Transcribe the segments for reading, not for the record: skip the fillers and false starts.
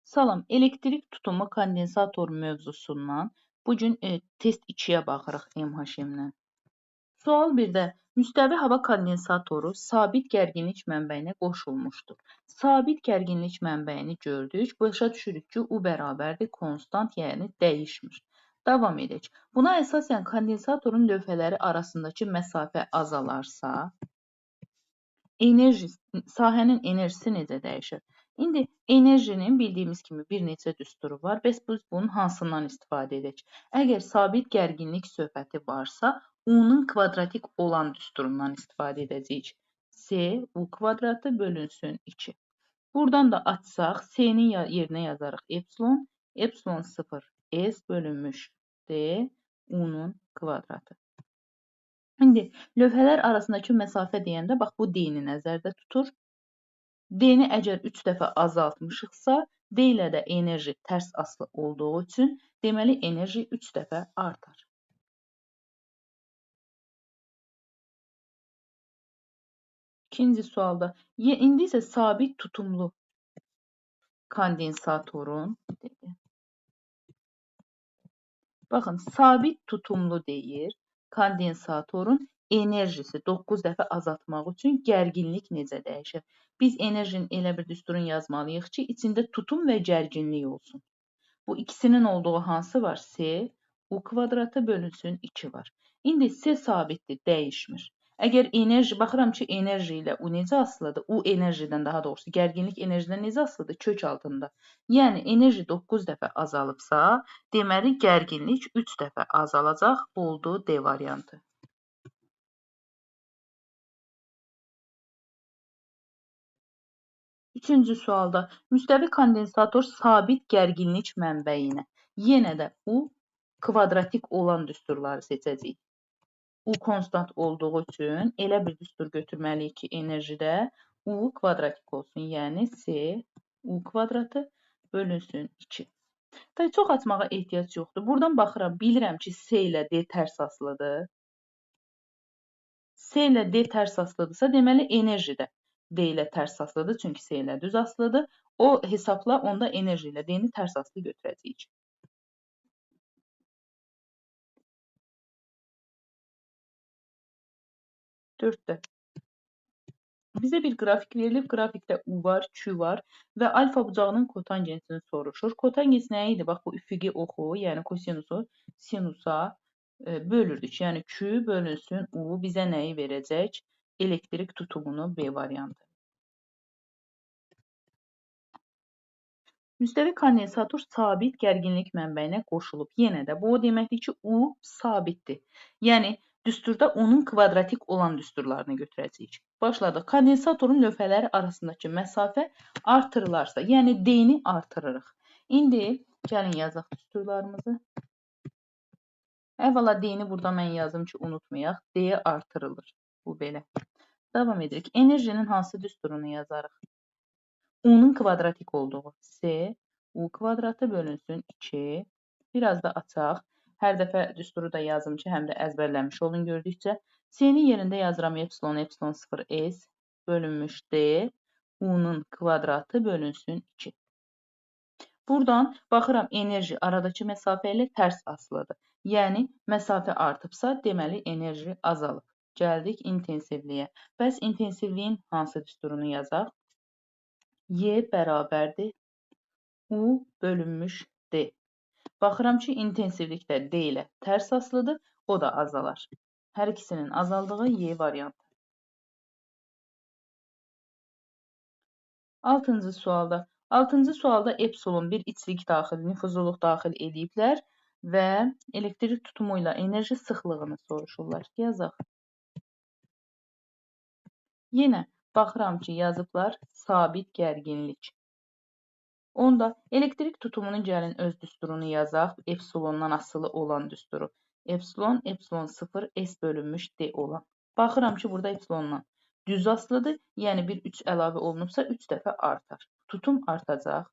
Salam, elektrik tutumu kondensator mövzusundan bugün test 2-yə baxırıq MHM-lə. Sual 1-də müstəvi hava kondensatoru sabit gərginlik mənbəyinə qoşulmuşdur. Sabit gərginlik mənbəyini gördük. Başa düşürük ki, U bərabərdir konstant, yəni dəyişmir. Davam edək. Buna əsasən kondensatorun lövhələri arasındakı məsafə azalarsa, sahənin enerjisi necə dəyişir? İndi enerjinin bildiyimiz kimi bir neçə düsturu var. Bəs biz bunun hansından istifadə edək? Əgər sabit gərginlik söhbəti varsa, U-nun kvadratik olan düsturundan istifadə edəcəyik. S U kvadratı bölünsün 2. Buradan da açsaq, S-nin yerinə yazarıq epsilon. Epsilon 0 S bölünmüş D U-nun kvadratı. İndi lövhələr arasındakı məsafə deyəndə, bax bu D-ni nəzərdə tutur. D-ni əgər 3 dəfə azaltmışıqsa, D ilə də enerji tərs aslı olduğu üçün, deməli enerji 3 dəfə artar. İkinci sualda, indi isə sabit tutumlu kondensatorun, baxın, sabit tutumlu deyir, kondensatorun enerjisi 9 dəfə azaltmaq üçün gərginlik necə dəyişir? Biz enerjinin elə bir düsturun yazmalıyıq ki, içində tutum və gərginlik olsun. Bu ikisinin olduğu hansı var? S U kvadratı bölünsün 2 var. İndi S sabitdir, dəyişmir. Əgər enerji, baxıram ki, enerji ilə U necə asılıdır? U enerjidən, daha doğrusu gərginlik enerjidən necə asılıdır? Kök altında. Yəni enerji 9 dəfə azalıbsa, deməli gərginlik 3 dəfə azalacaq, oldu D variantı. Üçüncü sualda müstəvi kondensator sabit gərginlik mənbəyinə, yenə də U kvadratik olan düsturları seçəcəyik. U konstant olduğu üçün elə bir düstur götürməliyik ki, enerjidə U kvadratik olsun, yəni S U kvadratı bölünsün 2. Tabii çox açmağa ehtiyac yoxdur. Buradan baxıram, bilirəm ki, S ilə D tərs asılıdır. S ilə D tərs asılıdırsa, deməli enerji də D ilə tərs asılıdır, çünki S ilə düz asılıdır. O hesabla, onda enerji ilə D-ni tərs asılı götürəcəyik. Dörddə. Bizə bir qrafik verilib, qrafikdə U var, Q var və alfa bucağının kotangensini soruşur. Kotangens nə idi? Bax, bu üfüqi oxu, yəni kosinusu sinusa bölürdük. Yəni Q bölünsün U bizə nəyi verəcək? Elektrik tutumunu B variantı. Müstəvi kondensator sabit gərginlik mənbəyinə qoşulub. Yenə də bu o deməkdir ki, U sabitdir. Yəni düsturda onun kvadratik olan düsturlarını götürəcəyik. Başladıq. Kondensatorun lövhələri arasındakı məsafə artırılarsa, yəni D-ni artırırıq. İndi gəlin yazaq düsturlarımızı. Əvvəla D-ni burada mən yazdım ki, unutmayaq. D artırılır. Bu belə. Davam edirik. Enerjinin hansı düsturunu yazarıq? U-nun kvadratik olduğu S U kvadratı bölünsün 2. Biraz da açaq. Hər dəfə düsturu da yazım ki, həm də əzbərləmiş olun gördükcə. S-nin yerində yazıram epsilon, epsilon 0 S bölünmüş D. U-nun kvadratı bölünsün 2. Buradan baxıram enerji aradakı məsafə ilə tərs asılıdır. Yəni məsafə artıbsa, deməli enerji azalıb. Gəldik intensivliyə. Bəs intensivliyin hansı düsturunu yazaq? Y bərabərdir U bölünmüş D. Baxıram ki, intensivlikdə D ilə tərs asılıdır, o da azalar. Hər ikisinin azaldığı Y variantı. 6-cı sualda. 6-cı sualda epsilon bir içlik daxil, nüfuzluluq daxil ediblər və elektrik tutumu ilə enerji sıxlığını soruşurlar. Yazaq. Yenə baxıram ki, yazıblar sabit gərginlik. Onda elektrik tutumunu gəlin öz düsturunu yazaq. Epsilondan asılı olan düsturu. Epsilon, epsilon 0 S bölünmüş D olan. Baxıram ki, burada epsilondan düz asılıdır. Yəni bir 3 əlavə olunubsa 3 dəfə artar. Tutum artacaq.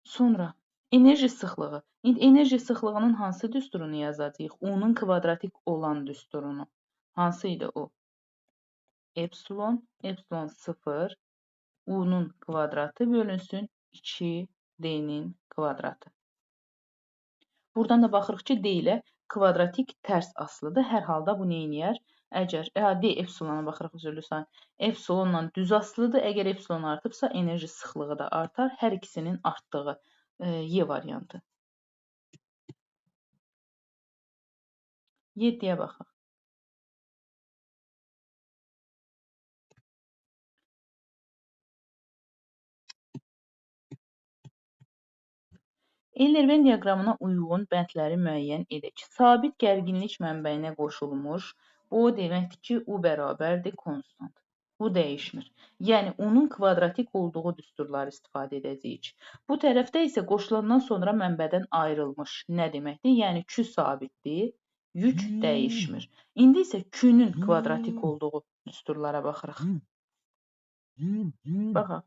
Sonra enerji sıxlığı. İndi enerji sıxlığının hansı düsturunu yazacağıq? U-nun kvadratik olan düsturunu. Hansı idi o? Epsilon, epsilon 0 U-nun kvadratı bölünsün 2D-nin kvadratı. Buradan da baxırıq ki, D ilə kvadratik tərs asılıdır. Hər halda bu neyniyər? Əgər D epsilona baxırıq, üzrlüsən. Epsilonla düz asılıdır. Əgər epsilon artıbsa, enerji sıxlığı da artar. Hər ikisinin artdığı Y variantı. 7-yə baxaq. Eyler-Venn diaqramına uyğun bəndləri müəyyən edək. Sabit gərginlik mənbəyinə qoşulmuş, bu o deməkdir ki, U bərabərdir konstant. Bu dəyişmir. Yəni, onun kvadratik olduğu düsturları istifadə edəcəyik. Bu tərəfdə isə qoşulandan sonra mənbədən ayrılmış. Nə deməkdir? Yəni, Q sabitdir, yük dəyişmir. İndi isə Q-nün kvadratik olduğu düsturlara baxırıq. Baxaq.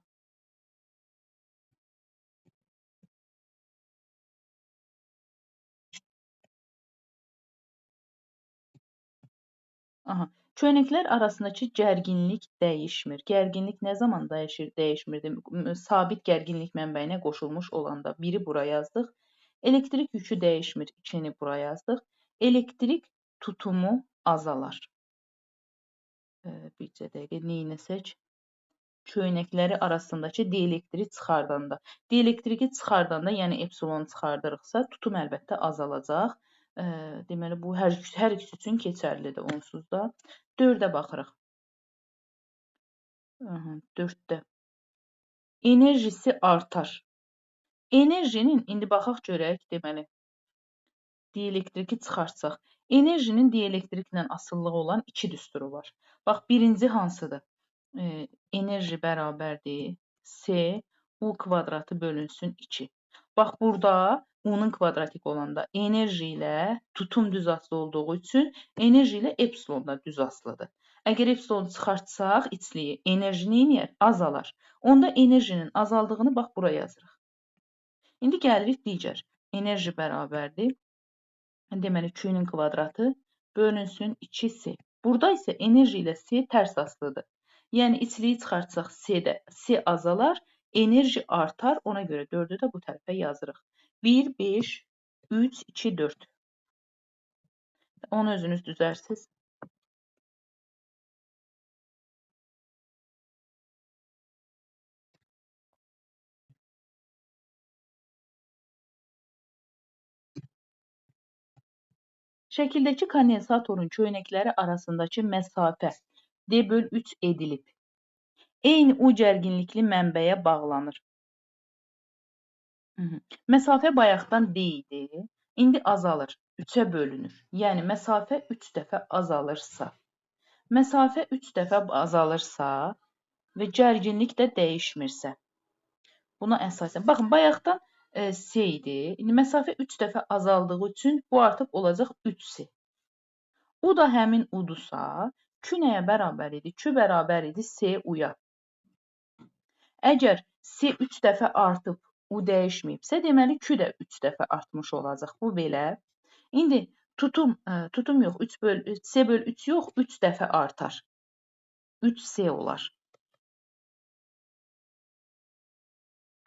Aha. Köynəklər arasındakı gərginlik dəyişmir. Gərginlik nə zaman dəyişir, dəyişmirdi? Sabit gərginlik mənbəyinə qoşulmuş olanda biri bura yazdıq. Elektrik yükü dəyişmir, 2-ni bura yazdıq. Elektrik tutumu azalar. Bircə dəqiqə neynəsək? Köynəkləri arasındakı dielektrik çıxardanda. Dielektriki çıxardanda, yəni epsilon çıxardırıqsa, tutum əlbəttə azalacaq. Deməli, bu hər ikisi üçün keçərlidir onsuz da. 4-ə baxırıq. 4-də. Enerjisi artar. Enerjinin, indi baxaq görək, deməli, dielektriki çıxartsaq. Enerjinin dielektriklə asılılığı olan 2 düsturu var. Bax, birinci hansıdır? Enerji bərabərdir C, U kvadratı bölünsün 2. Bax, burada U-nun kvadratik olanda enerji ilə tutum düz asılı olduğu üçün enerji ilə epsilon da düz asılıdır. Əgər epsilonu çıxartsaq, içliyi enerji neyniyər? Azalar. Onda enerjinin azaldığını bax, bura yazırıq. İndi gəlirik digər. Enerji bərabərdir. Deməli, Q-nun kvadratı bölünsün 2C. Burada isə enerji ilə C tərs asılıdır. Yəni, içliyi çıxartsaq C azalar, enerji artar. Ona görə 4-ü də bu tərəfə yazırıq. 1, 5, 3, 2, 4. Onu özünüz düzərsiniz. Şəkildəki kondensatorun köynəkləri arasındakı məsafə D/3 edilib. Eyni U gərginlikli mənbəyə bağlanır. Məsafə bayaqdan D idi, indi azalır, 3-ə bölünür. Yəni, məsafə 3 dəfə azalırsa və gərginlik də dəyişmirsə, buna əsasən, baxın, bayaqdan C idi, indi məsafə 3 dəfə azaldığı üçün bu artıq olacaq 3C. U da həmin Udursa, Q nəyə bərabər idi? Q bərabər idi C U-ya. Əgər C 3 dəfə artıb, U dəyişməyibsə, deməli Q də 3 dəfə artmış olacaq. Bu belə. İndi tutum yox, C/3 yox, 3 dəfə artar. 3C olar.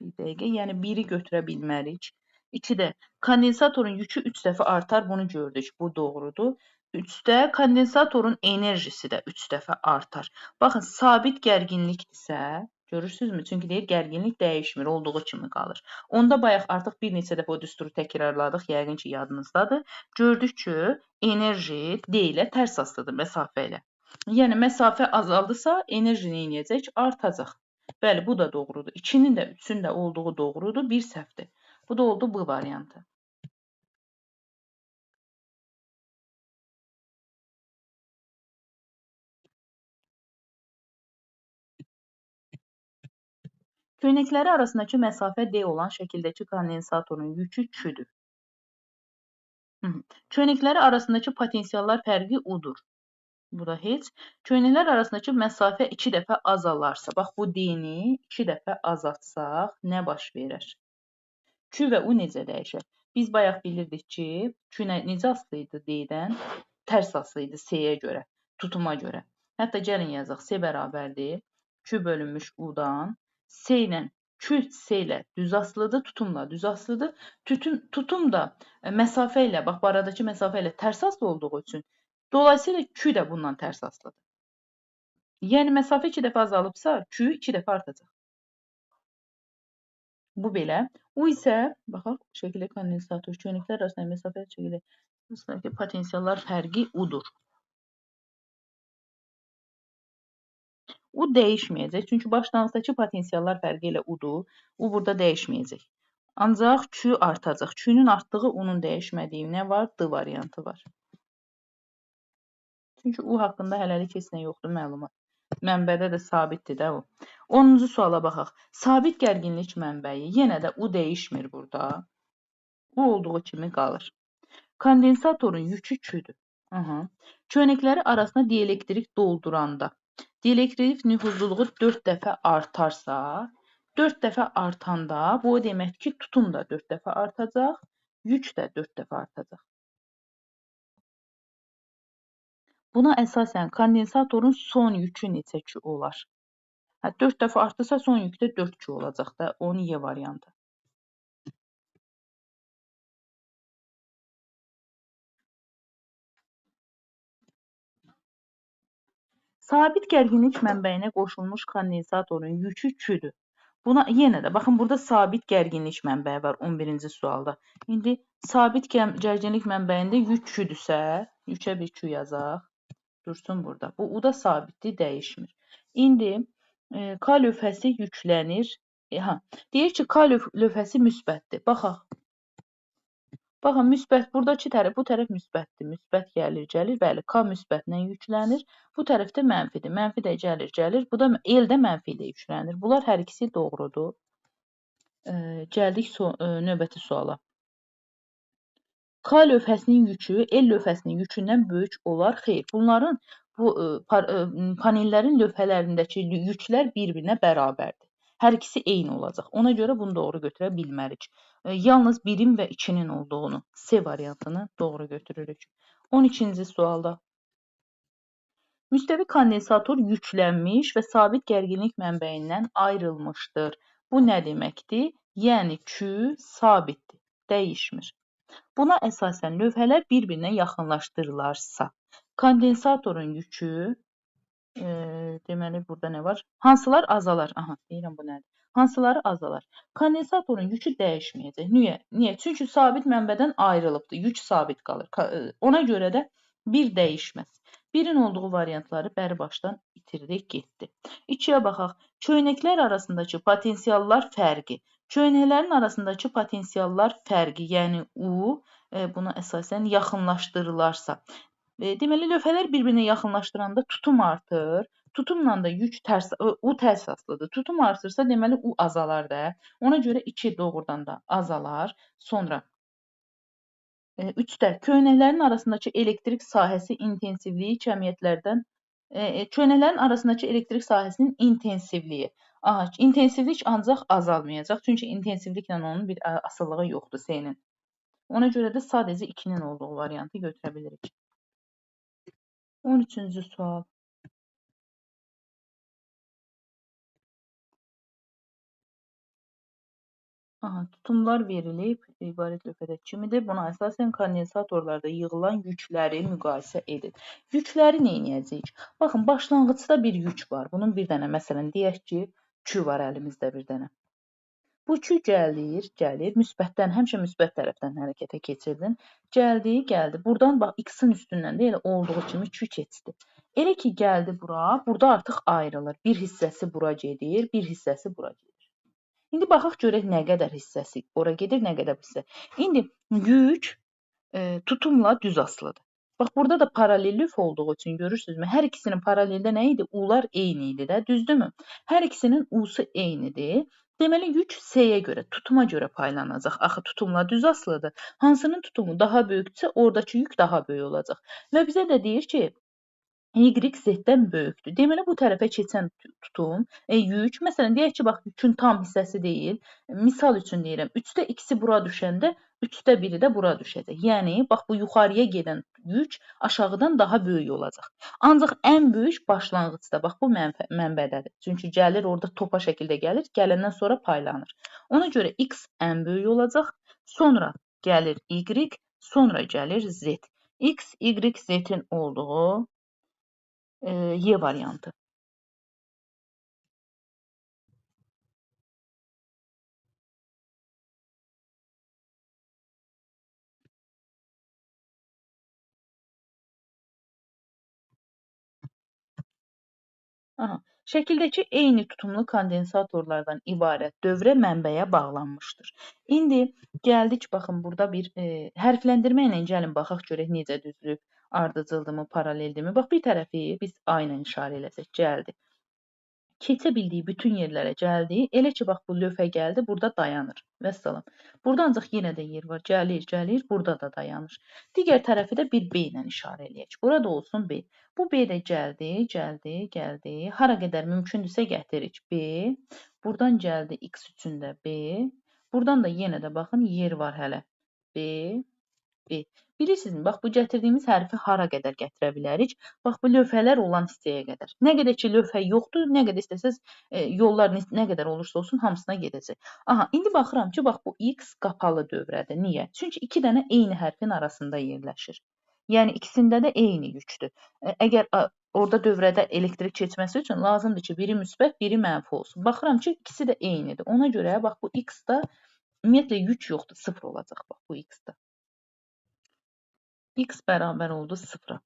Bir dəqiqə, yəni 1-i götürə bilmərik. 2-də kondensatorun yükü 3 dəfə artar, bunu gördük, bu doğrudur. 3-də kondensatorun enerjisi də 3 dəfə artar. Baxın, sabit gərginlikdirsə, görürsünüzmü? Çünki deyir, gərginlik dəyişmir, olduğu kimi qalır. Onda bayaq artıq bir neçə dəfə o düsturu təkrarladıq, yəqin ki, yadınızdadır. Gördük ki, enerji D ilə tərs asılıdır məsafə ilə. Yəni, məsafə azaldısa, enerji neynəyəcək? Artacaq. Bəli, bu da doğrudur. 2-nin də 3-ün də olduğu doğrudur, bir səhvdir. Bu da oldu bu variantı. Köynəkləri arasındakı məsafə D olan şəkildəki kondensatorun yükü Q-dür. Köynəkləri arasındakı potensiallar fərqi U-dur. Bu da heç. Köynəklər arasındakı məsafə 2 dəfə azalarsa, bax bu D-ni 2 dəfə azaltsaq, nə baş verər? Q və U necə dəyişər? Biz bayaq bilirdik ki, Q necə asılı idi D-dən? Tərs asılı idi C-yə görə, tutuma görə. Hətta gəlin yazaq, C bərabərdir. Q bölünmüş U-dan. C ilə Kü S ilə düz asılıdır, tutumla düz asılıdır. Tutum da məsafə ilə, bax bu aradakı məsafə ilə tərs aslı olduğu üçün, dolayısıyla kü də bundan tərs asılıdır. Yəni məsafə 2 dəfə azalıbsa, kü 2 dəfə artacaq. Bu belə. U isə, baxaq, şəkildə kondensator, çönüklər arasında məsafə şəkildə potensiallar fərqi udur. U dəyişməyəcək, çünki başlanğıcdakı potensiallar fərqi ilə udur. U burada dəyişməyəcək. Ancaq Q artacaq. Q-nün artdığı, U-nun dəyişmədiyi nə var? D variantı var. Çünki U haqqında hələlik heç nə yoxdur məlumat. Mənbədə də sabitdir də o. 10-cu suala baxaq. Sabit gərginlik mənbəyi. Yenə də U dəyişmir burada. U olduğu kimi qalır. Kondensatorun yükü Q-dür. Çönəkləri arasında dielektrik dolduranda dielektrik nüfuzluluğu 4 dəfə artarsa, 4 dəfə artanda bu o deməkdir ki, tutum da 4 dəfə artacaq, yük də 4 dəfə artacaq. Buna əsasən kondensatorun son yükü neçə Q olar? 4 dəfə artırsa son yükdə 4 Q olacaq da, onun Y variantı. Sabit gərginlik mənbəyinə qoşulmuş kondensatorun yükü Q-dür. Buna yenə də, baxın, burada sabit gərginlik mənbəyi var 11-ci sualda. İndi sabit gərginlik mənbəyində yük Q-dürsə, yükə bir Q yazaq, dursun burada. Bu U da sabitdir, dəyişmir. İndi K lövhəsi yüklənir. Deyir ki, K lövhəsi müsbətdir. Baxaq. Baxın, müsbət, buradakı tərəf, bu tərəf müsbətdir. Müsbət gəlir, gəlir. Bəli, K müsbətlə yüklənir. Bu tərəfdə mənfidir. Mənfi də gəlir, gəlir. Bu da L də mənfi ilə yüklənir. Bunlar hər ikisi doğrudur. Gəldik növbəti suala. K lövhəsinin yükü L lövhəsinin yükündən böyük olar. Xeyr, bunların bu panellərin lövhələrindəki yüklər bir-birinə bərabərdir. Hər ikisi eyni olacaq. Ona görə bunu doğru götürə bilmərik. Yalnız 1-in və 2-nin olduğunu, C variantını doğru götürürük. 12-ci sualda. Müstəvi kondensator yüklənmiş və sabit gərginlik mənbəyindən ayrılmışdır. Bu nə deməkdir? Yəni Q sabitdir, dəyişmir. Buna əsasən lövhələr bir-birinə yaxınlaşdırılarsa, kondensatorun yükü, deməli burada nə var? Hansılar azalar? Deyirəm bu nədir? Hansıları azalar? Kondensatorun yükü dəyişməyəcək. Niyə? Çünki sabit mənbədən ayrılıbdır. Yük sabit qalır. Ona görə də 1 dəyişməz. 1-in olduğu variantları bəri başdan itirdik, getdi. 2-yə baxaq. Çöynəklər arasındakı potensiallar fərqi. Çöynəklərin arasındakı potensiallar fərqi, yəni U, buna əsasən yaxınlaşdırılarsa. Deməli, lövhələr bir-birinə yaxınlaşdıranda tutum artır. Tutumla da yük U tərs asılıdır. Tutum artırsa, deməli, U azalar da. Ona görə 2 doğrudan da azalar. Sonra 3-də köynəklərin arasındakı elektrik sahəsi intensivliyi kəmiyyətlərdən köynəklərin arasındakı elektrik sahəsinin intensivliyi. İntensivlik ancaq azalmayacaq. Çünki intensivliklə onun bir asıllığı yoxdur S-nin. Ona görə də sadəcə 2-nin olduğu variantı götürə bilirik. 13-cü sual. Tutumlar verilib, ibarət lövhədə kimidir. Buna əsasən kondensatorlarda yığılan yükləri müqayisə edin. Yükləri nə edəcəyik? Baxın, başlanğıcda bir yük var. Bunun bir dənə, məsələn, deyək ki, Q var əlimizdə bir dənə. Bu Q gəlir, müsbətdən, həmişə müsbət tərəfdən hərəkətə keçirdin. Gəldi. Buradan bax, X-in üstündən də elə olduğu kimi Q keçdi. Elə ki, gəldi bura, burada artıq ayrılır. Bir hissəsi bura gedir, bir hissəsi bura gedir. İndi baxaq görək nə qədər hissəsi ora gedir, nə qədər hissə. İndi yük tutumla düz asılıdır. Bax, burada da paralel lüf olduğu üçün görürsünüzmü? Hər ikisinin paraleldə nə idi? U-lar eyni idi də, düzdürmü? Hər ikisinin U-su eynidir. Deməli, yük S-yə görə, tutuma görə paylanacaq. Axı, tutumla düz asılıdır. Hansının tutumu daha böyükdürsə, oradakı yük daha böyük olacaq. Və bizə də deyir ki, Y z-dən böyükdür. Deməli, bu tərəfə keçən tutum yük, məsələn, deyək ki, bax, yükün tam hissəsi deyil. Misal üçün deyirəm, 3-də x-i bura düşəndə 3-də 1-i də bura düşəcək. Yəni, bax, bu yuxarıya gedən yük aşağıdan daha böyük olacaq. Ancaq ən böyük başlanğıcda, bax, bu mənbədədir. Çünki gəlir, orada topa şəkildə gəlir, gələndən sonra paylanır. Ona görə x ən böyük olacaq, sonra gəlir y, sonra gəlir z. X, y, z-in olduğu Y variantı. Aha. Şəkildəki eyni tutumlu kondensatorlardan ibarət dövrə mənbəyə bağlanmışdır. İndi gəldik, baxın, burada bir hərfləndirmə ilə gəlin baxaq görək necə düzülüb, ardıcıldırmı, paraleldirmi? Bax, bir tərəfi biz A ilə işarə eləsək, gəldi. Keçə bildiyi bütün yerlərə gəldi. Elə ki, bax, bu lövhə gəldi, burada dayanır. Vəssalam. Burada ancaq yenə də yer var. Gəlir, gəlir, burada da dayanır. Digər tərəfi də bir B ilə işarə eləyək. Burada olsun B. Bu B də gəldi, gəldi, gəldi. Hara qədər mümkündürsə gətiririk. B. Buradan gəldi X üçün də B. Buradan da yenə də baxın, yer var hələ. B. B. Bilirsinizmi? Bax, bu gətirdiyimiz hərfi hara qədər gətirə bilərik? Bax, bu lövhələr olan hissəyə qədər. Nə qədər ki, lövhə yoxdur, nə qədər istəsəz, yollar nə qədər olursa olsun, hamısına gedəcək. Aha, indi baxıram ki, bax, bu X qapalı dövrədir. Niyə? Çünki iki dənə eyni hərfin arasında yerləşir. Yəni, ikisində də eyni yükdür. Əgər orada dövrədə elektrik keçməsi üçün lazımdır ki, biri müsbət, biri mənfi olsun. Baxıram ki, ikisi də eynidir. Ona görə, bax, bu X-da ümumiyyətlə yük yoxdur, 0 olacaq, bax, bu X-da. X bərabər oldu 0-a.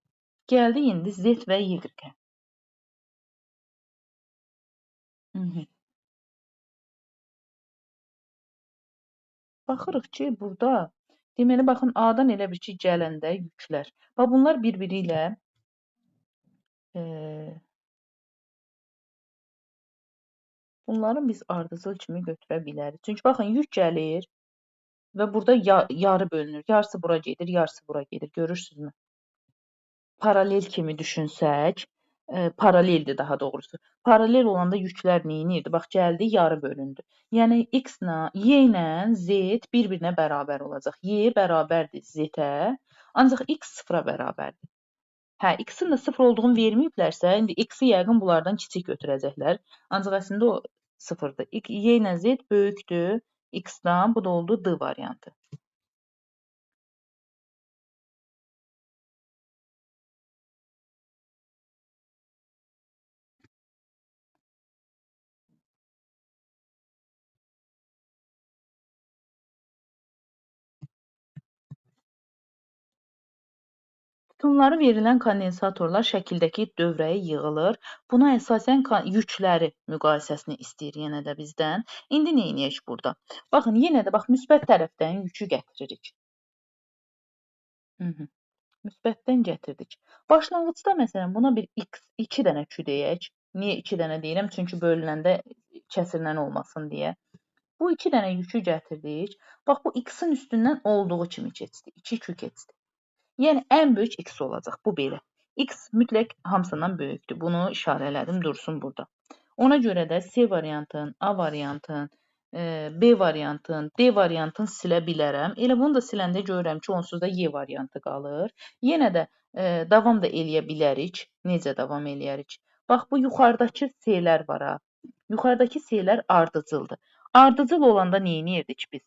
Gəldi indi Z və Y-ə. Baxırıq ki, burada deməli, baxın, A-dan elə bir ki, gələndə yüklər. Bax, bunlar bir-biri ilə bunları biz ardıcıl kimi götürə bilərik. Çünki baxın, yük gəlir və burada yarı bölünür. Yarısı bura gedir, yarısı bura gedir. Görürsünüzmü? Paralel kimi düşünsək, paraleldir daha doğrusu. Paralel olanda yüklər neyinirdi? Bax, gəldi, yarı bölündü. Yəni, Y ilə Z bir-birinə bərabər olacaq. Y bərabərdir Z-ə, ancaq X 0-a bərabərdir. Hə, X-in də 0 olduğunu verməyiblərsə, indi X-i yəqin bunlardan kiçik götürəcəklər. Ancaq əslində o 0-dır. Y ilə Z böyükdür X-dan, bu da oldu D variantı. Tutumları verilən kondensatorlar şəkildəki dövrəyə yığılır. Buna əsasən yükləri müqayisəsini istəyir yenə də bizdən. İndi neyniyək burada? Baxın, yenə də bax, müsbət tərəfdən yükü gətiririk. Müsbətdən gətirdik. Başlanğıcda məsələn buna bir x 2 dənə Q deyək. Niyə 2 dənə deyirəm? Çünki bölünəndə kəsilmən olmasın deyə. Bu 2 dənə yükü gətirdik. Bax, bu x-in üstündən olduğu kimi keçdi. 2Q keçdi. Yəni, ən böyük x olacaq. Bu belə. X mütləq hamısından böyükdür. Bunu işarə elədim, dursun burada. Ona görə də C variantın, A variantın, B variantın, D variantını silə bilərəm. Elə bunu da siləndə görürəm ki, onsuz da Y variantı qalır. Yenə də davam da eləyə bilərik. Necə davam eləyərik? Bax, bu yuxarıdakı C-lər var ha. Yuxarıdakı C-lər ardıcıldır. Ardıcıl olanda neyniyirdik biz?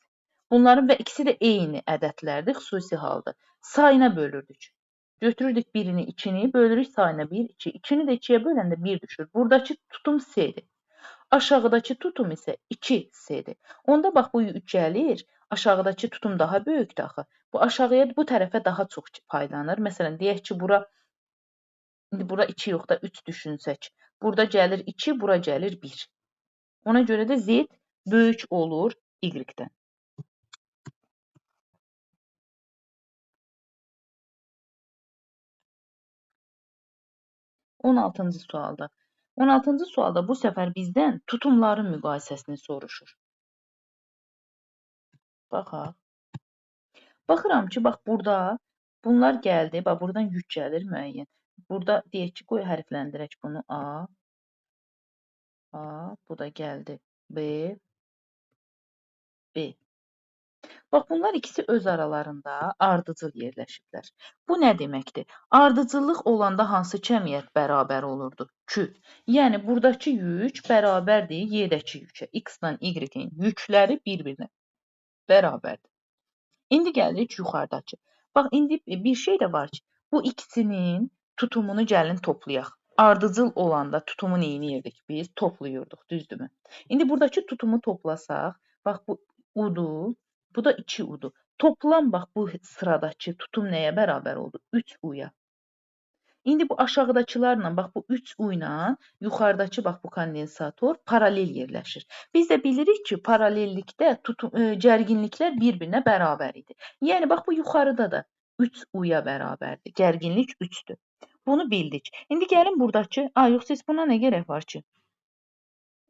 Bunların və ikisi də eyni ədədlərdir, xüsusi halda. Sayına bölürdük. Götürürdük birini, 2-ni, bölürük sayına 1, 2. 2-ni də 2-yə böləndə 1 düşür. Buradakı tutum C-dir. Aşağıdakı tutum isə 2C-dir. Onda bax, bu yük gəlir, aşağıdakı tutum daha böyükdür axı. Bu aşağıya, bu tərəfə daha çox paylanır. Məsələn, deyək ki, indi bura 2 yox da 3 düşünsək. Burada gəlir 2, bura gəlir 1. Ona görə də Z böyük olur Y-dən. 16-cı sualda. 16-cı sualda bu səfər bizdən tutumların müqayisəsini soruşur. Baxaq. Baxıram ki, bax burada bunlar gəldi, bax buradan yük gəlir müəyyən. Burada deyək ki, qoy hərfləndirək bunu A, bu da gəldi B, B. Bax, bunlar ikisi öz aralarında ardıcıl yerləşiblər. Bu nə deməkdir? Ardıcıllıq olanda hansı cəmiyyət bərabər olurdu? Kü. Yəni, buradakı yük bərabərdir Y-dəki yükə. X-la Y-in yükləri bir-birinə bərabərdir. İndi gəlirik yuxarıdakı. Bax, indi bir şey də var ki, bu ikisinin tutumunu gəlin toplayaq. Ardıcıl olanda tutumu neyniyirdik biz? Toplayırdıq, düzdürmü? İndi buradakı tutumu toplasaq, bax bu udur, bu da 2 udur. Toplam bax bu sıradakı tutum nəyə bərabər oldu? 3 uya. İndi bu aşağıdakılarla, bax bu 3 u ilə yuxarıdakı bax bu kondensator paralel yerləşir. Biz də bilirik ki, paralellikdə gərginliklər bir-birinə bərabər idi. Yəni, bax bu yuxarıda da 3 uya bərabərdir. Gərginlik 3-dür. Bunu bildik. İndi gəlin buradakı, yox, siz buna nə gərək var ki?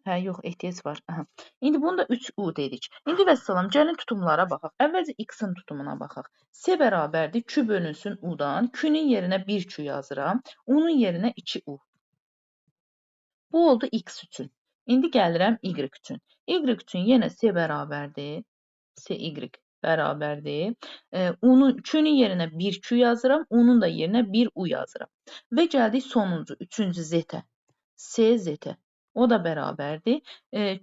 Hə, yox, ehtiyac var. Aha. İndi bunu da 3u dedik. İndi vəssalam, gəlin tutumlara baxaq. Əvvəlcə x-in tutumuna baxaq. S bərabərdir, q bölünsün u-dan. Q-nin yerinə 1q yazıram. U-nun yerinə 2u. Bu oldu x üçün. İndi gəlirəm y üçün. Y üçün yenə S bərabərdir. SY bərabərdir. Q-nin yerinə 1q yazıram. U-nun da yerinə 1u yazıram. Və gəldik sonuncu, üçüncü Z-ə. SZ. O da bərabərdir.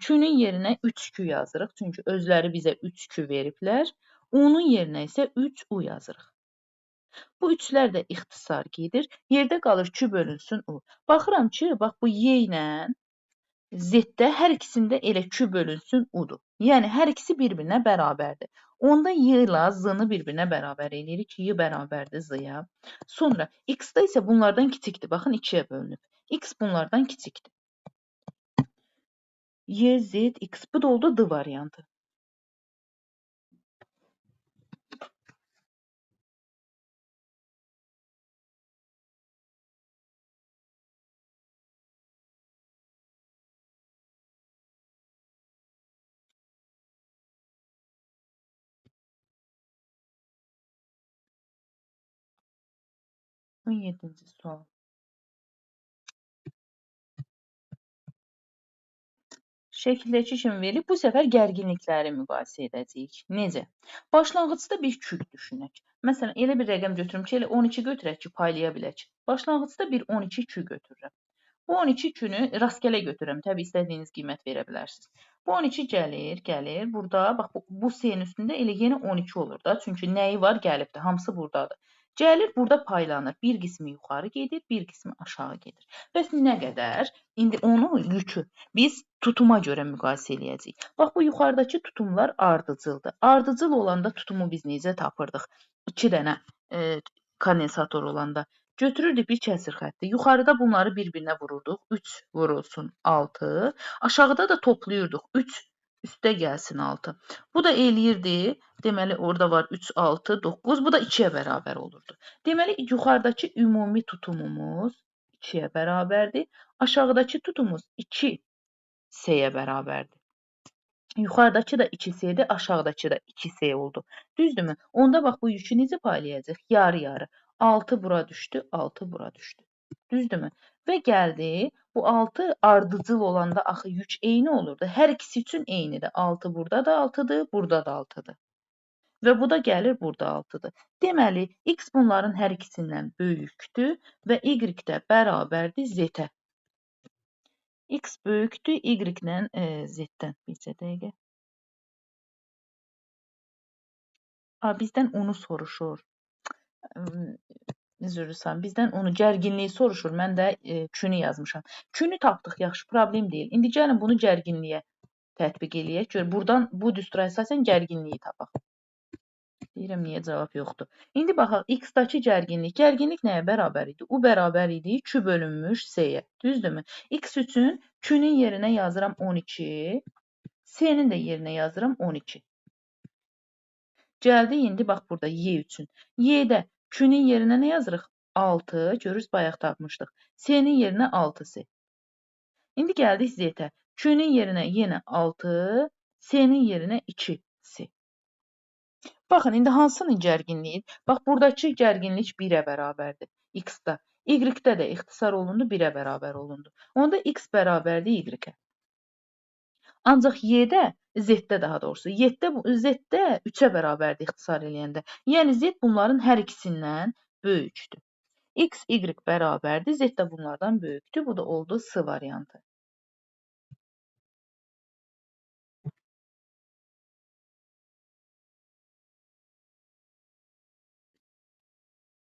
Q-nin yerinə 3q yazırıq. Çünki özləri bizə 3q veriblər. U-nun yerinə isə 3u yazırıq. Bu üçlər də ixtisar gedir. Yerdə qalır q bölünsün u. Baxıram ki, bax bu y ilə z-də hər ikisində elə q bölünsün u-dur. Yəni, hər ikisi bir-birinə bərabərdir. Onda y ilə z-nı bir-birinə bərabər edirik. Y bərabərdir z-ya. Sonra x-da isə bunlardan kiçikdir. Baxın, 2-yə bölünüb. X bunlardan kiçikdir. Y, Z, X. Bu da oldu D variantı. On yedinci sual. Şəkildəki kimi verilib. Bu səfər gərginlikləri müqayisə edəcəyik. Necə? Başlanğıcda bir kük düşünək. Məsələn, elə bir rəqəm götürüm ki, elə 12 götürək ki, paylaya bilək. Başlanğıcda bir 12 kük götürürəm. Bu 12 künü rastgələ götürürəm. Təbii istədiyiniz qiymət verə bilərsiniz. Bu 12 gəlir. Burada, bax, bu S-nin üstündə elə yenə 12 olur da. Çünki nəyi var? Gəlibdir. Hamısı buradadır. Gəlir, burada paylanır. Bir qismi yuxarı gedir, bir qismi aşağı gedir. Bəs nə qədər? İndi onu, yükü biz tutuma görə müqayisə eləyəcəyik. Bax, bu yuxarıdakı tutumlar ardıcıldır. Ardıcıl olanda tutumu biz necə tapırdıq? 2 dənə kondensator olanda. Götürürdük bir kəsir xətti. Yuxarıda bunları bir-birinə vururduq. 3 vurulsun 6. Aşağıda da toplayırdıq. 3 üstə gəlsin 6. Bu da eləyirdi. Deməli, orada var 3, 6, 9. Bu da 2-yə bərabər olurdu. Deməli, yuxarıdakı ümumi tutumumuz 2-yə bərabərdir. Aşağıdakı tutumumuz 2 S-yə bərabərdir. Yuxarıdakı da 2S-dir, aşağıdakı da 2S oldu. Düzdürmü? Onda bax, bu yükü necə paylayacaq? Yarı-yarı. 6 bura düşdü, 6 bura düşdü. Düzdürmü? Və gəldi, bu 6 ardıcıl olanda axı yük eyni olurdu. Hər ikisi üçün eynidir. 6 burada da 6-dır, burada da 6-dır. Və bu da gəlir, burada 6-dır. Deməli, x bunların hər ikisindən böyükdür və y də bərabərdir z-ə. X böyükdür y-lə z-dən. Bircə dəqiqə. Bizdən onu soruşur. Üzr istəyirəm. Bizdən onu gərginliyi soruşur. Mən də künü yazmışam. Künü tapdıq, yaxşı, problem deyil. İndi gəlin bunu gərginliyə tətbiq eləyək. Gör, buradan bu düstura əsasən gərginliyi tapaq. Deyirəm, niyə cavab yoxdur. İndi baxaq, x-dakı gərginlik. Gərginlik nəyə bərabər idi? U bərabər idi, q bölünmüş s-yə. Düzdürmü? X üçün q-nin yerinə yazıram 12, s-nin də yerinə yazıram 12. Gəldi, indi bax burada y üçün. Y-də q-nin yerinə nə yazırıq? 6, görürüz, bayaq tapmışdıq. S-nin yerinə 6s. İndi gəldik z-ə. Q-nin yerinə yenə 6, s-nin yerinə 2s. Baxın, indi hansının gərginliyi? Bax, buradakı gərginlik 1-ə bərabərdir. X-da. Y-də də ixtisar olundu, 1-ə bərabər olundu. Onda x bərabərdir y-ə. Ancaq y-də, z-də daha doğrusu, z-də 3-ə bərabərdir ixtisar eləyəndə. Yəni z bunların hər ikisindən böyükdür. X, y bərabərdir, z də bunlardan böyükdür. Bu da oldu S variantı.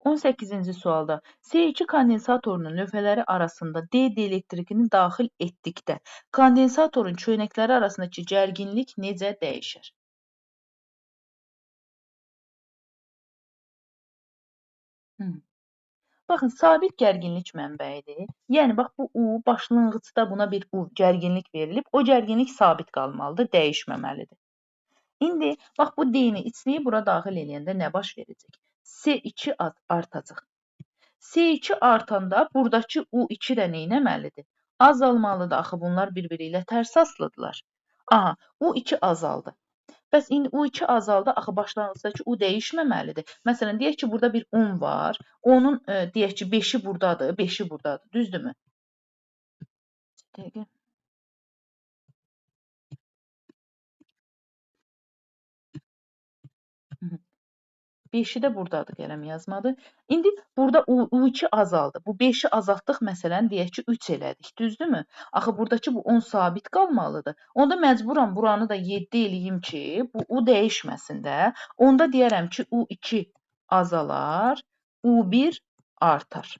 18-ci sualda S2 kondensatorunun lövhələri arasında D elektrikini daxil etdikdə kondensatorun çöynəkləri arasındakı gərginlik necə dəyişir? Baxın, sabit gərginlik mənbəyidir. Yəni, bax, bu U, başlanğıcda buna bir U gərginlik verilib. O gərginlik sabit qalmalıdır, dəyişməməlidir. İndi, bax, bu D-ni içliyi bura daxil eləyəndə nə baş verəcək? S2 artacaq. S2 artanda buradakı U2 də neynəməlidir? Azalmalıdır. Axı, bunlar bir-biri ilə tərs asılıdırlar. Aha, U2 azaldı. Bəs indi U2 azaldı, axı başlanğıcdakı U dəyişməməlidir. Məsələn, deyək ki, burada bir 10 var. Onun, deyək ki, 5-i buradadır, 5-i buradadır. Düzdürmü? Dəqiqə. Hı -hı. 5-i də buradadır, qələm yazmadı. İndi burada U2 azaldı. Bu 5-i azaltdıq, məsələn, deyək ki, 3 elədik, düzdürmü? Axı, buradakı bu 10 sabit qalmalıdır. Onda məcburam buranı da 7 eləyim ki, bu U dəyişməsin də. Onda deyərəm ki, U2 azalar, U1 artar.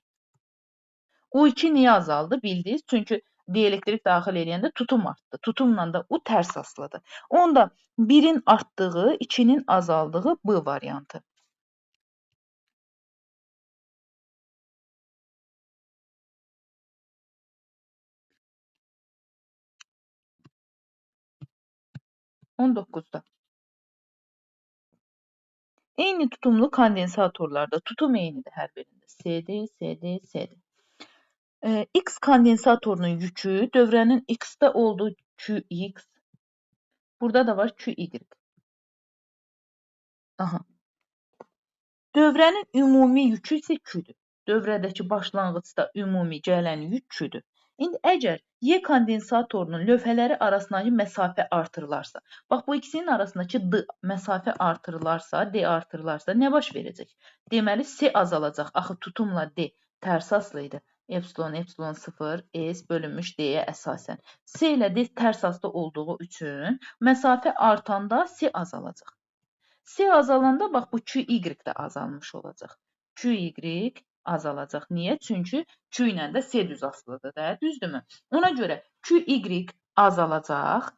U2 niyə azaldı? Bildiniz. Çünki dielektrik daxil eləyəndə tutum artdı. Tutumla da U tərs asılıdır. Onda 1-in artdığı, 2-nin azaldığı B variantı. On 9-da. Eyni tutumlu kondensatorlarda tutum eynidir hər birində. SD, SD, SD. X kondensatorunun yükü dövrənin X-də olduğu QX. Burada da var QY. Aha. Dövrənin ümumi yükü isə Q-dür. Dövrədəki başlanğıcda ümumi gələn yük Q-dür. İndi əgər Y kondensatorunun lövhələri arasındakı məsafə artırılarsa, bax bu ikisinin arasındakı D məsafə artırılarsa, D artırılarsa nə baş verəcək? Deməli, S azalacaq. Axı tutumla D tərs asılı idi. Epsilon, epsilon 0, S bölünmüş D-yə əsasən. S ilə D tərs asılı olduğu üçün məsafə artanda S azalacaq. S azalanda bax bu QY də azalmış olacaq. QY azalacaq. Niyə? Çünki Q ilə də S düz asılıdır da, düzdürmü? Ona görə QY azalacaq.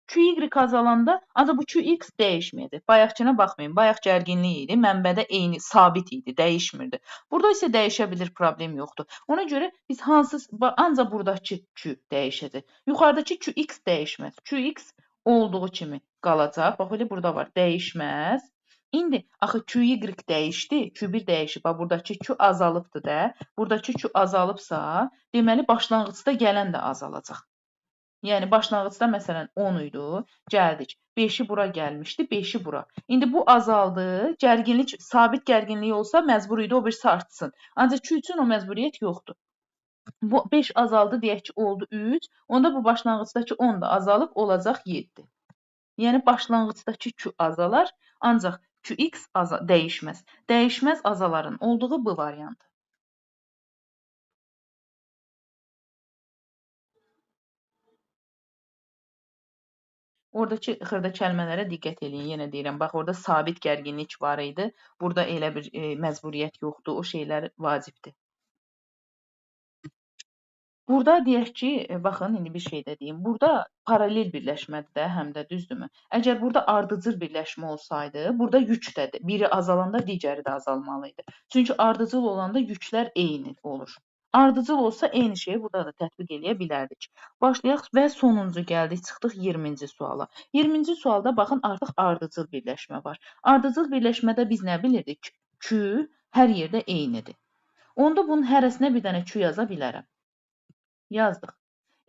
QY azalanda, ancaq bu QX dəyişməyəcək. Bayaqkına baxmayın, bayaq gərginlik idi, mənbədə eyni, sabit idi, dəyişmirdi. Burada isə dəyişə bilir, problem yoxdur. Ona görə biz ancaq buradakı Q dəyişəcək. Yuxarıdakı QX dəyişməz. QX olduğu kimi qalacaq. Bax, elə burada var, dəyişməz. İndi, axı QY dəyişdi, Q1 dəyişib. Bax, buradakı Q azalıbdır da. Buradakı Q azalıbsa, deməli, başlanğıcda gələn də azalacaq. Yəni, başlanğıcda məsələn 10 idi, gəldik. 5-i bura gəlmişdi, 5-i bura. İndi bu azaldı, gərginlik, sabit gərginliyi olsa məcbur idi o birisi artsın. Ancaq Q üçün o məcburiyyət yoxdur. Bu 5 azaldı, deyək ki, oldu 3. Onda bu başlanğıcdakı 10 da azalıb olacaq 7. Yəni, başlanğıcdakı Q azalar, ancaq QX dəyişməz. Dəyişməz azaların olduğu bu variantı. Oradakı xırda kəlmələrə diqqət eləyin. Yenə deyirəm, bax, orada sabit gərginlik var idi. Burada elə bir məcburiyyət yoxdur. O şeylər vacibdir. Burada deyək ki, baxın, indi bir şey də deyim. Burada paralel birləşmədir də, həm də düzdürmü? Əgər burada ardıcıl birləşmə olsaydı, burada yük də biri azalanda digəri də azalmalı idi. Çünki ardıcıl olanda yüklər eyni olur. Ardıcıl olsa eyni şeyi burada da tətbiq eləyə bilərdik. Başlayaq və sonuncu gəldik, çıxdıq 20-ci suala. 20-ci sualda baxın, artıq ardıcıl birləşmə var. Ardıcıl birləşmədə biz nə bilirdik? Q hər yerdə eynidir. Onda bunun hərəsinə bir dənə Q yaza bilərəm. Yazdıq.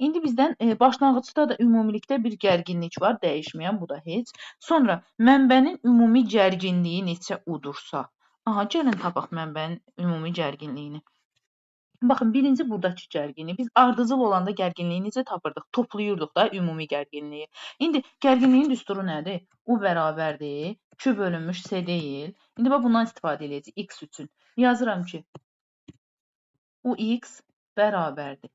İndi bizdən başlanğıcda da ümumilikdə bir gərginlik var, dəyişməyən, bu da heç. Sonra mənbənin ümumi gərginliyi neçə udursa. Aha, gəlin tapaq mənbənin ümumi gərginliyini. Baxın, birinci buradakı gərginliyi. Biz ardıcıl olanda gərginliyi necə tapırdıq? Toplayırdıq da ümumi gərginliyi. İndi gərginliyin düsturu nədir? U bərabərdir. Q bölünmüş S deyil. İndi bax bundan istifadə edəcəyik X üçün. Yazıram ki, UX bərabərdir.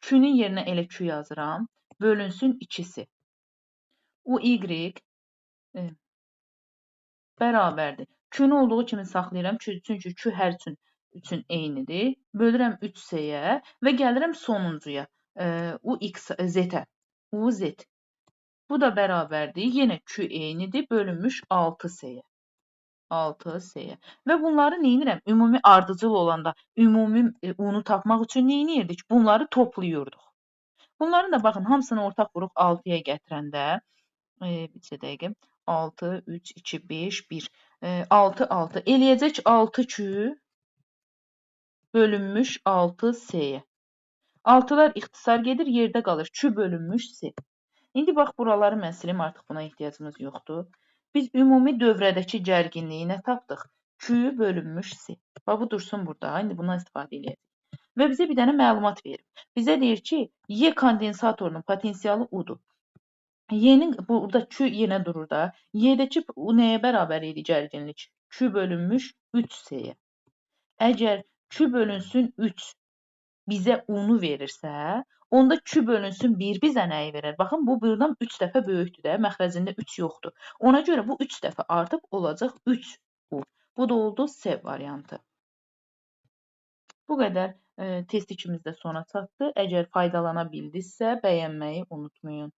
Q-nün yerinə elə Q yazıram. Bölünsün 2-si. UY bərabərdir. Q-nu olduğu kimi saxlayıram. Çünki Q hər üçün eynidir. Bölürəm 3S-yə və gəlirəm sonuncuya. UX Z-ə. UZ. Bu da bərabərdir. Yenə Q eynidir. Bölünmüş 6S-yə. 6S-yə. Və bunları neynirəm? Ümumi ardıcıl olanda ümumi U-nu tapmaq üçün neynirdik? Bunları toplayırdıq. Bunların da baxın, hamısını ortaq vuruq 6-ya gətirəndə. Bir dəqiqə. 6, 3, 2, 5, 1. 6, 6. Eləyəcək 6Q bölünmüş 6S-yə. 6-lar ixtisar gedir, yerdə qalır. Q bölünmüş S. İndi bax, buraları mən silim, artıq buna ehtiyacımız yoxdur. Biz ümumi dövrədəki gərginliyi nə tapdıq? Q bölünmüş S. Bax, bu dursun burada. İndi bundan istifadə edəcəyik. Və bizə bir dənə məlumat verir. Bizə deyir ki, Y kondensatorunun potensialı U-dur. Y'nin burada Q yenə durur da. Y'dəki U nəyə bərabər idi gərginlik? Q bölünmüş 3S-yə. Əgər Q bölünsün 3 bizə U-nu verirsə, onda Q bölünsün 1 bizə nəyi verir? Baxın, bu buradan 3 dəfə böyükdür də, məxrəcində 3 yoxdur. Ona görə bu 3 dəfə artıb olacaq 3U. Bu da oldu S variantı. Bu qədər test ikimiz də sona çatdı. Əgər faydalana bildinizsə, bəyənməyi unutmayın.